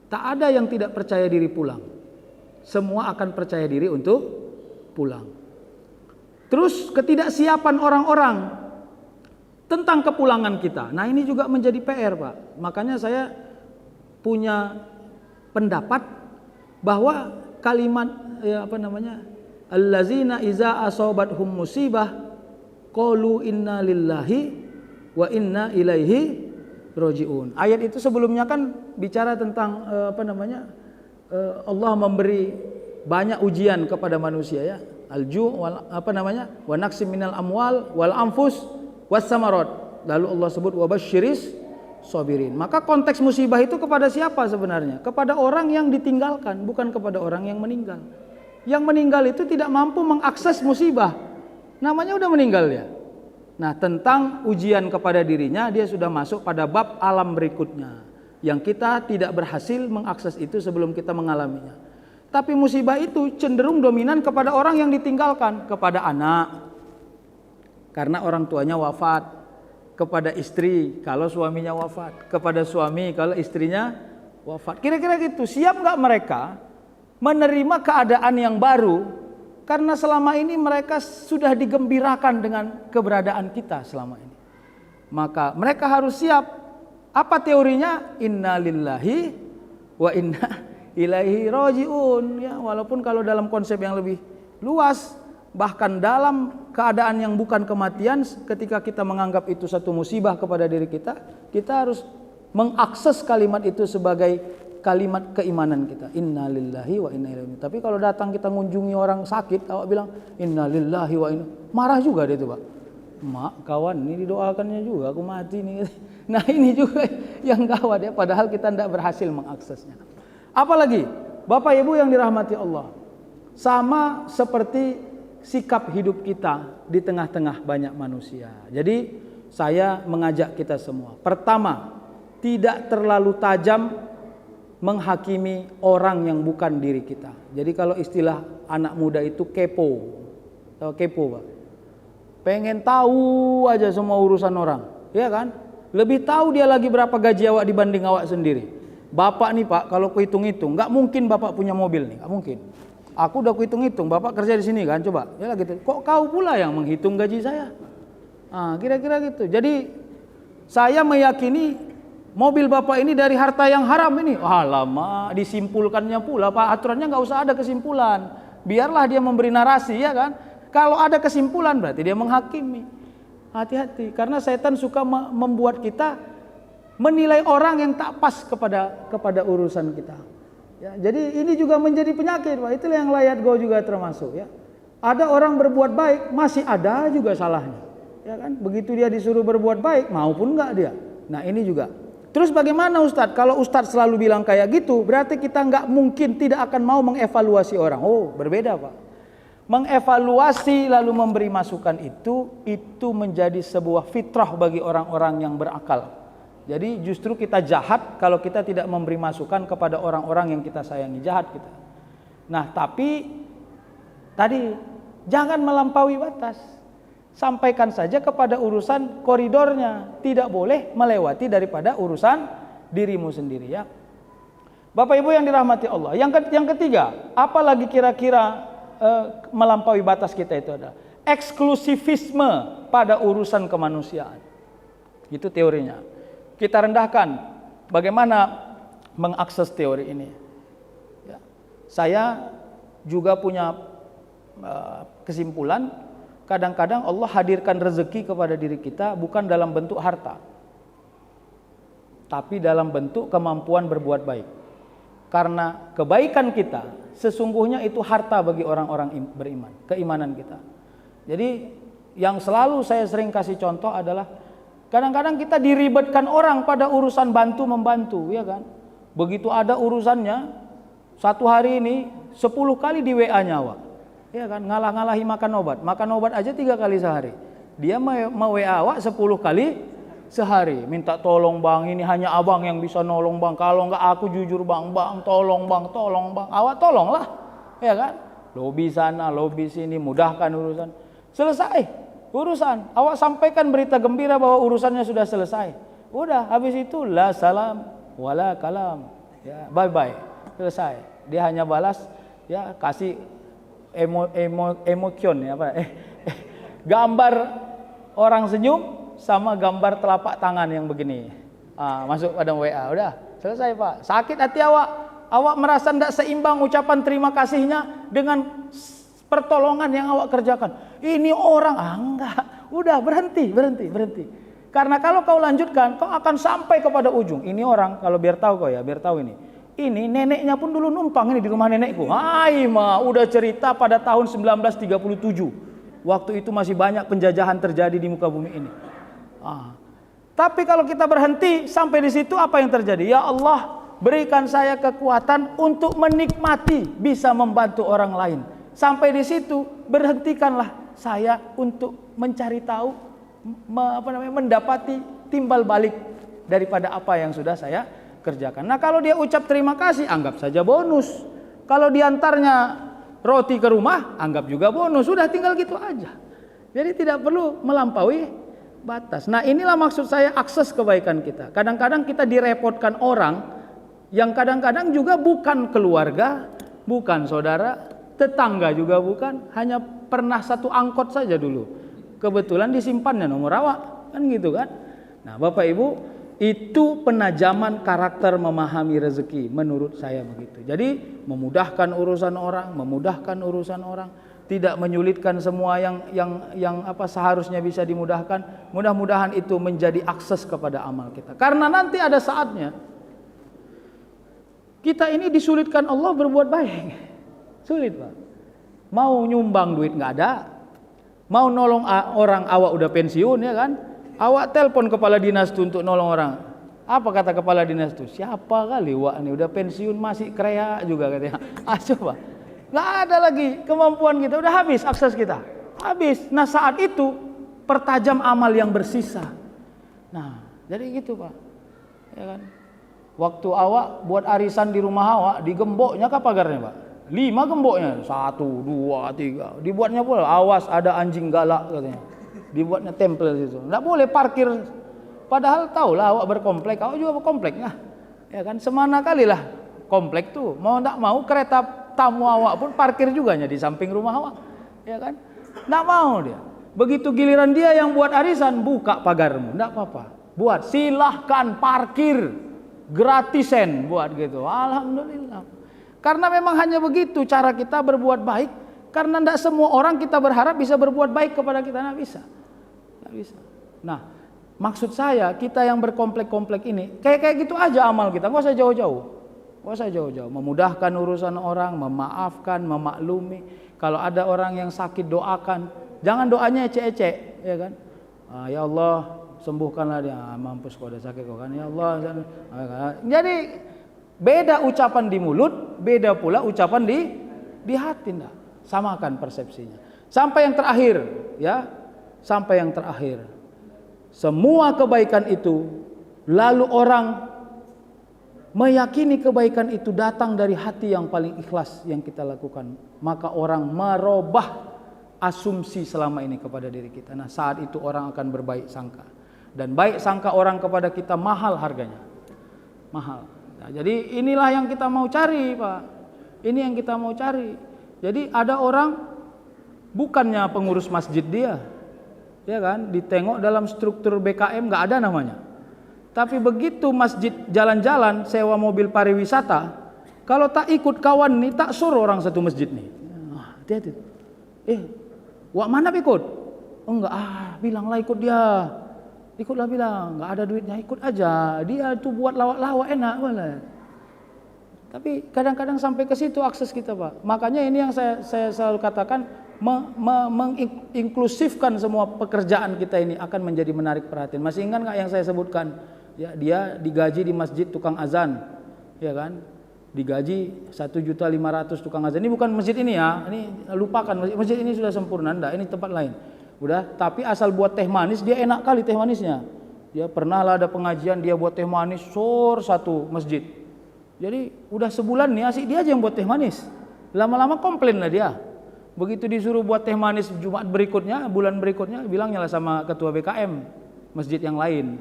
[SPEAKER 1] tak ada yang tidak percaya diri pulang. Semua akan percaya diri untuk pulang. Terus ketidaksiapan orang-orang tentang kepulangan kita. Nah, ini juga menjadi PR, Pak. Makanya saya punya pendapat bahwa kalimat allazina iza asobathum musibah qalu inna lillahi wa inna ilaihi rojiun. Ayat itu sebelumnya kan bicara tentang Allah memberi banyak ujian kepada manusia ya. Wa naqsim minal amwal wal anfus was samarat. Lalu Allah sebut wabasyiris sabirin. Maka konteks musibah itu kepada siapa sebenarnya? Kepada orang yang ditinggalkan, bukan kepada orang yang meninggal. Yang meninggal itu tidak mampu mengakses musibah. Namanya udah meninggal ya. Nah, tentang ujian kepada dirinya, dia sudah masuk pada bab alam berikutnya yang kita tidak berhasil mengakses itu sebelum kita mengalaminya. Tapi musibah itu cenderung dominan kepada orang yang ditinggalkan, kepada anak karena orang tuanya wafat, kepada istri kalau suaminya wafat, kepada suami kalau istrinya wafat. Kira-kira gitu. Siap nggak mereka menerima keadaan yang baru? Karena selama ini mereka sudah digembirakan dengan keberadaan kita selama ini. Maka mereka harus siap. Apa teorinya? Inna lillahi wa inna ilaihi rojiun. Ya, walaupun kalau dalam konsep yang lebih luas, bahkan dalam keadaan yang bukan kematian, ketika kita menganggap itu satu musibah kepada diri kita, kita harus mengakses kalimat itu sebagai kalimat keimanan kita. Inna lillahi wa inna ilaihi. Tapi kalau datang kita ngunjungi orang sakit, awak bilang inna lillahi wa inna, marah juga dia itu, Pak. Mak, kawan, ini didoakannya juga aku mati nih. Nah, ini juga yang gawat ya, padahal kita tidak berhasil mengaksesnya. Apalagi Bapak Ibu yang dirahmati Allah, sama seperti sikap hidup kita di tengah-tengah banyak manusia. Jadi saya mengajak kita semua, pertama, tidak terlalu tajam menghakimi orang yang bukan diri kita. Jadi kalau istilah anak muda itu kepo. Tahu kepo, Pak? Pengen tahu aja semua urusan orang, ya kan? Lebih tahu dia lagi berapa gaji awak dibanding awak sendiri. Bapak nih, Pak, kalau kuhitung-hitung, nggak mungkin Bapak punya mobil nih, nggak mungkin. Aku udah kuhitung-hitung, Bapak kerja di sini kan, coba. Ya gitu. Kok kau pula yang menghitung gaji saya? Kira-kira gitu. Jadi saya meyakini mobil Bapak ini dari harta yang haram ini. Lama disimpulkannya pula, Pak. Aturannya nggak usah ada kesimpulan. Biarlah dia memberi narasi, ya kan? Kalau ada kesimpulan berarti dia menghakimi. Hati-hati, karena setan suka membuat kita menilai orang yang tak pas kepada urusan kita. Ya, jadi ini juga menjadi penyakit, Pak. Itulah yang layat go juga termasuk. Ya, ada orang berbuat baik masih ada juga salahnya. Ya kan? Begitu dia disuruh berbuat baik, maupun enggak dia. Nah ini juga. Terus bagaimana Ustadz? Kalau Ustadz selalu bilang kayak gitu, berarti kita nggak mungkin tidak akan mau mengevaluasi orang. Oh, berbeda, Pak. Mengevaluasi lalu memberi masukan itu menjadi sebuah fitrah bagi orang-orang yang berakal. Jadi justru kita jahat kalau kita tidak memberi masukan kepada orang-orang yang kita sayangi. Jahat kita. Nah, tapi tadi jangan melampaui batas. Sampaikan saja kepada urusan koridornya, tidak boleh melewati daripada urusan dirimu sendiri, ya. Bapak Ibu yang dirahmati Allah. Yang ketiga, apalagi kira-kira melampaui batas kita itu adalah eksklusifisme pada urusan kemanusiaan. Itu teorinya. Kita rendahkan. Bagaimana mengakses teori ini? Ya. Saya juga punya kesimpulan. Kadang-kadang Allah hadirkan rezeki kepada diri kita bukan dalam bentuk harta, tapi dalam bentuk kemampuan berbuat baik. Karena kebaikan kita sesungguhnya itu harta bagi orang-orang beriman, keimanan kita. Jadi yang selalu saya sering kasih contoh adalah kadang-kadang kita diribetkan orang pada urusan bantu-membantu, ya kan? Begitu ada urusannya, satu hari ini 10 kali di WA-nya awak. Ya kan, ngalah-ngalahi makan obat aja 3 kali sehari. Dia mau WA awak 10 kali sehari, minta tolong bang, ini hanya abang yang bisa nolong bang, kalau enggak aku jujur bang, tolong bang, awak tolonglah, ya kan, lobi sana, lobi sini, mudahkan urusan, selesai urusan, awak sampaikan berita gembira bahwa urusannya sudah selesai, udah, habis itu la salam, wala kalam, ya, bye bye, selesai, dia hanya balas, ya, kasih emocion, ya, apa, gambar orang senyum, sama gambar telapak tangan yang begini. Masuk pada WA, udah selesai Pak. Sakit hati awak merasa tidak seimbang ucapan terima kasihnya dengan pertolongan yang awak kerjakan. Ini orang, enggak, udah berhenti. Karena kalau kau lanjutkan, kau akan sampai kepada ujung. Ini orang, kalau biar tahu ini. Ini neneknya pun dulu numpang ini di rumah nenekku. Udah cerita pada tahun 1937. Waktu itu masih banyak penjajahan terjadi di muka bumi ini. Tapi kalau kita berhenti sampai di situ, apa yang terjadi? Ya Allah, berikan saya kekuatan untuk menikmati, bisa membantu orang lain. Sampai di situ, berhentikanlah saya untuk mencari tahu, mendapati timbal balik daripada apa yang sudah saya kerjakan. Nah, kalau dia ucap terima kasih, anggap saja bonus. Kalau diantarnya roti ke rumah, anggap juga bonus. Sudah tinggal gitu aja. Jadi tidak perlu melampaui batas. Nah, inilah maksud saya akses kebaikan kita. Kadang-kadang kita direpotkan orang yang kadang-kadang juga bukan keluarga, bukan saudara, tetangga juga bukan, hanya pernah satu angkot saja dulu. Kebetulan disimpannya nomor awak, kan gitu kan. Nah, Bapak Ibu, itu penajaman karakter memahami rezeki menurut saya begitu. Jadi memudahkan urusan orang, tidak menyulitkan semua yang seharusnya bisa dimudahkan. Mudah-mudahan itu menjadi akses kepada amal kita. Karena nanti ada saatnya kita ini disulitkan Allah berbuat baik. Sulit, Pak. Mau nyumbang duit nggak ada, mau nolong orang awak udah pensiun ya kan, awak telepon kepala dinas tuh untuk nolong orang. Apa kata kepala dinas tuh? Siapa kali wak nih udah pensiun masih kreak juga katanya. Coba, nggak ada lagi kemampuan kita, udah habis akses kita, habis. Nah, saat itu pertajam amal yang bersisa. Nah, jadi gitu Pak, ya kan. Waktu awak buat arisan di rumah awak, digemboknya kah pagarnya Pak? 5 gemboknya, 1, 2, 3. Dibuatnya pula, awas ada anjing galak katanya. Dibuatnya tempel situ. Enggak boleh parkir. Padahal tahulah awak berkomplek, awak juga berkomplek nah. Ya kan, semana kalilah komplek tuh. Mau enggak mau kereta tamu awak pun parkir juga di samping rumah awak. Ya kan? Enggak mau dia. Begitu giliran dia yang buat arisan, buka pagarmu, enggak apa-apa. Buat, silahkan parkir gratisen buat gitu. Alhamdulillah. Karena memang hanya begitu cara kita berbuat baik. Karena tidak semua orang kita berharap bisa berbuat baik kepada kita. Tidak bisa. Nah, maksud saya kita yang berkomplek-komplek ini kayak gitu aja amal kita. Nggak usah jauh-jauh. Memudahkan urusan orang, memaafkan, memaklumi. Kalau ada orang yang sakit, doakan. Jangan doanya ecek-ecek, ya kan? Ya Allah, sembuhkanlah dia. Mampus kau ada sakit kau kan. Ya Allah. Jadi beda ucapan di mulut, beda pula ucapan di hati. Nah, samakan persepsinya. Sampai yang terakhir, ya. Sampai yang terakhir. Semua kebaikan itu lalu orang meyakini kebaikan itu datang dari hati yang paling ikhlas yang kita lakukan. Maka orang merubah asumsi selama ini kepada diri kita. Nah, saat itu orang akan berbaik sangka. Dan baik sangka orang kepada kita mahal harganya. Mahal. Nah, jadi inilah yang kita mau cari Pak. Ini yang kita mau cari. Jadi ada orang bukannya pengurus masjid dia, ya kan? Ditengok dalam struktur BKM nggak ada namanya. Tapi begitu masjid jalan-jalan sewa mobil pariwisata, kalau tak ikut kawan nih tak suruh orang satu masjid nih. Hati-hati. Wak mana ikut? Oh enggak, bilanglah ikut dia. Ikutlah bilang, nggak ada duitnya ikut aja. Dia tuh buat lawak-lawak enak malah. Tapi kadang-kadang sampai ke situ akses kita Pak. Makanya ini yang saya selalu katakan, menginklusifkan semua pekerjaan kita ini akan menjadi menarik perhatian. Masih ingat nggak yang saya sebutkan? Ya, dia digaji di masjid tukang azan, ya kan? Digaji 1.500.000 tukang azan. Ini bukan masjid ini ya. Ini lupakan masjid ini sudah sempurna, enggak. Ini tempat lain. Udah, tapi asal buat teh manis dia enak kali teh manisnya. Dia pernah lah ada pengajian dia buat teh manis satu masjid. Jadi udah sebulan nih asik dia aja yang buat teh manis. Lama-lama komplain lah dia. Begitu disuruh buat teh manis Jumat berikutnya, bulan berikutnya, bilangnya lah sama ketua BKM masjid yang lain.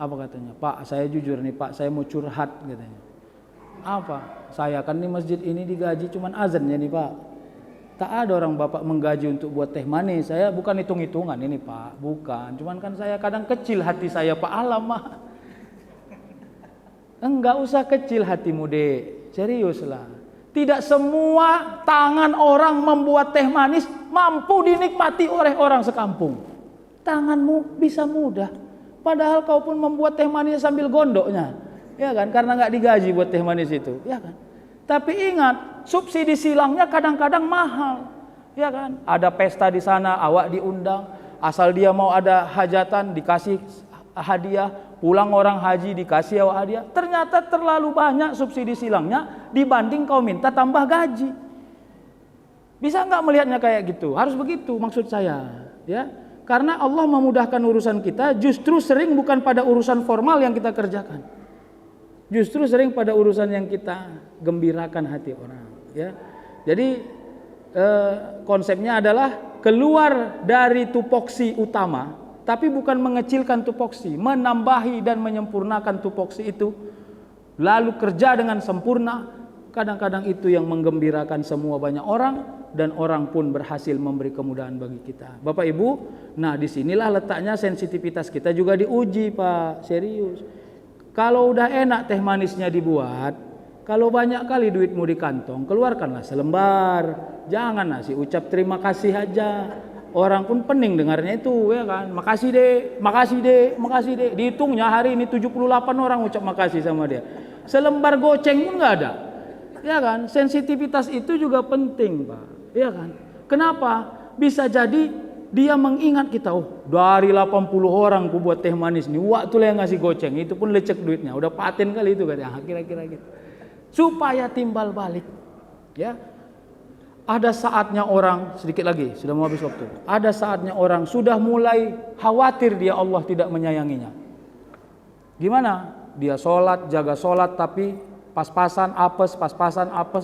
[SPEAKER 1] Apa katanya? Pak, saya jujur nih Pak, saya mau curhat katanya. Apa? Saya kan di masjid ini digaji cuman azannya nih Pak. Tak ada orang bapak menggaji untuk buat teh manis. Saya bukan hitung-hitungan ini pak, bukan. Cuman kan saya kadang kecil hati saya pak. Alamak. Enggak usah kecil hatimu dek, seriuslah. Tidak semua tangan orang membuat teh manis mampu dinikmati oleh orang sekampung. Tanganmu bisa mudah, padahal kau pun membuat teh manis sambil gondoknya, ya kan? Karena nggak digaji buat teh manis itu, ya kan? Tapi ingat, subsidi silangnya kadang-kadang mahal, ya kan? Ada pesta di sana, awak diundang, asal dia mau ada hajatan dikasih hadiah, pulang orang haji dikasih awak hadiah. Ternyata terlalu banyak subsidi silangnya dibanding kau minta tambah gaji. Bisa nggak melihatnya kayak gitu? Harus begitu maksud saya, ya. Karena Allah memudahkan urusan kita, justru sering bukan pada urusan formal yang kita kerjakan. Justru sering pada urusan yang kita gembirakan hati orang, ya. Jadi konsepnya adalah keluar dari tupoksi utama, tapi bukan mengecilkan tupoksi, menambahi dan menyempurnakan tupoksi itu, lalu kerja dengan sempurna. Kadang-kadang itu yang menggembirakan semua banyak orang, dan orang pun berhasil memberi kemudahan bagi kita. Bapak Ibu, nah disinilah letaknya sensitivitas kita juga diuji Pak, serius. Kalau udah enak teh manisnya dibuat, kalau banyak kali duitmu di kantong, keluarkanlah selembar. Jangan nasi ucap terima kasih aja. Orang pun pening dengarnya itu, ya kan? Makasih deh, makasih deh, makasih deh. Dihitungnya hari ini 78 orang ucap makasih sama dia. Selembar goceng pun nggak ada. Ya kan? Sensitivitas itu juga penting, Pak. Ya kan? Kenapa? Bisa jadi dia mengingat kita, oh dari 80 orang ku buat teh manis nih, waktu lah yang ngasih goceng, itu pun lecek duitnya, udah paten kali itu katanya, kira-kira gitu. Supaya timbal balik, ya. Ada saatnya orang, sedikit lagi, sudah mau habis waktu. Ada saatnya orang sudah mulai khawatir dia Allah tidak menyayanginya. Gimana? Dia sholat, jaga sholat, tapi pas-pasan apes,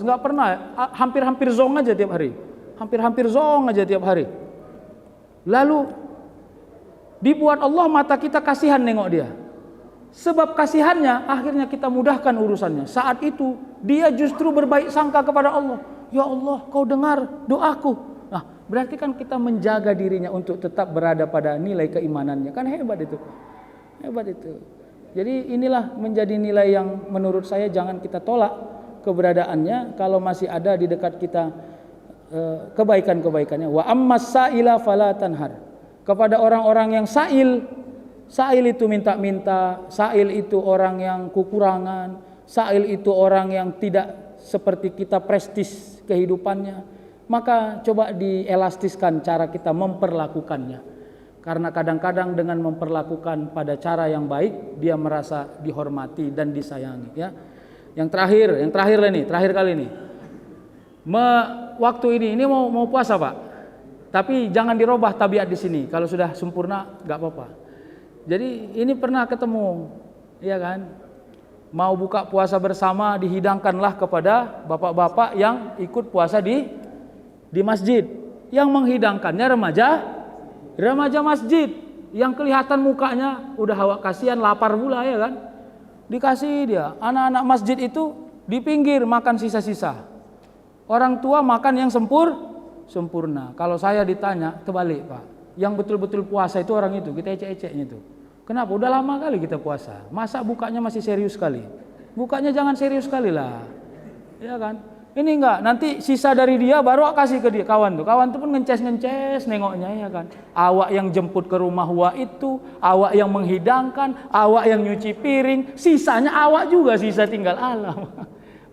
[SPEAKER 1] nggak pernah, hampir-hampir zong aja tiap hari, hampir-hampir zong aja tiap hari. Lalu dibuat Allah mata kita kasihan nengok dia. Sebab kasihannya akhirnya kita mudahkan urusannya. Saat itu dia justru berbaik sangka kepada Allah. Ya Allah, kau dengar doaku. Nah, berarti kan kita menjaga dirinya untuk tetap berada pada nilai keimanannya. Kan hebat itu. Hebat itu. Jadi inilah menjadi nilai yang menurut saya jangan kita tolak keberadaannya kalau masih ada di dekat kita. Kebaikan-kebaikannya. Wa ammas sa'ila fala tanhar. Kepada orang-orang yang sa'il itu minta-minta, sa'il itu orang yang kekurangan, sa'il itu orang yang tidak seperti kita prestis kehidupannya, maka coba dielastiskan cara kita memperlakukannya. Karena kadang-kadang dengan memperlakukan pada cara yang baik, dia merasa dihormati dan disayangi, ya. Yang terakhir kali ini. Waktu ini mau puasa Pak, tapi jangan dirubah tabiat di sini. Kalau sudah sempurna nggak apa-apa. Jadi ini pernah ketemu, ya kan? Mau buka puasa bersama, dihidangkanlah kepada bapak-bapak yang ikut puasa di masjid. Yang menghidangkannya remaja masjid, yang kelihatan mukanya udah hawa kasihan, lapar pula, ya kan? Dikasih dia. Anak-anak masjid itu di pinggir makan sisa-sisa. Orang tua makan yang sempurna. Kalau saya ditanya, terbalik Pak. Yang betul-betul puasa itu orang itu, kita ecek-eceknya itu. Kenapa? Udah lama kali kita puasa. Masa bukanya masih serius sekali? Bukanya jangan serius sekali lah. Ya kan? Ini enggak, nanti sisa dari dia baru kasih ke dia kawan tuh. Kawan tuh pun ngences nengoknya, ya kan. Awak yang jemput ke rumah wa itu, awak yang menghidangkan, awak yang nyuci piring, sisanya awak juga sisa tinggal alam.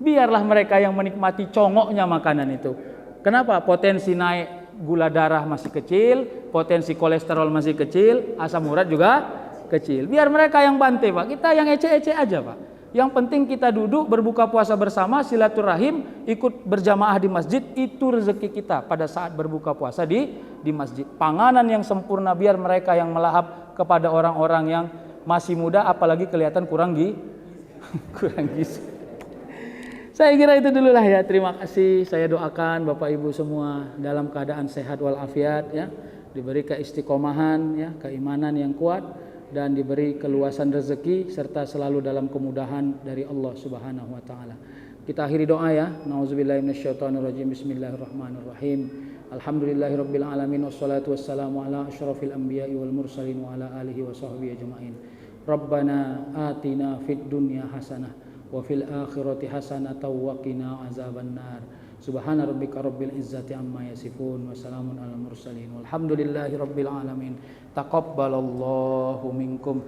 [SPEAKER 1] Biarlah mereka yang menikmati congoknya makanan itu. Kenapa? Potensi naik gula darah masih kecil, potensi kolesterol masih kecil, asam urat juga kecil. Biar mereka yang bantai Pak, kita yang ecek-ecek aja Pak. Yang penting kita duduk berbuka puasa bersama, silaturahim, ikut berjamaah di masjid, itu rezeki kita pada saat berbuka puasa di masjid. Panganan yang sempurna biar mereka yang melahap kepada orang-orang yang masih muda, apalagi kelihatan kurang gizi. Saya kira itu dulu lah ya. Terima kasih. Saya doakan Bapak Ibu semua dalam keadaan sehat walafiat, ya, diberi keistiqomahan, ya, keimanan yang kuat, dan diberi keluasan rezeki serta selalu dalam kemudahan dari Allah Subhanahu wa taala. Kita akhiri doa ya. Nauzubillahi minasyaitonirrajim. Bismillahirrahmanirrahim. Alhamdulillahirabbil alamin wassalatu wassalamu ala asyrafil anbiya'i wal mursalin wa ala alihi wa sahbihi ajmain. Rabbana atina fid dunya hasanah wa fil akhirati hasanah wa qina azabannar. Subhana rabbika rabbil izzati amma yasifun wa salamun alal mursalin walhamdulillahi rabbil alamin. Taqabbalallahu minkum.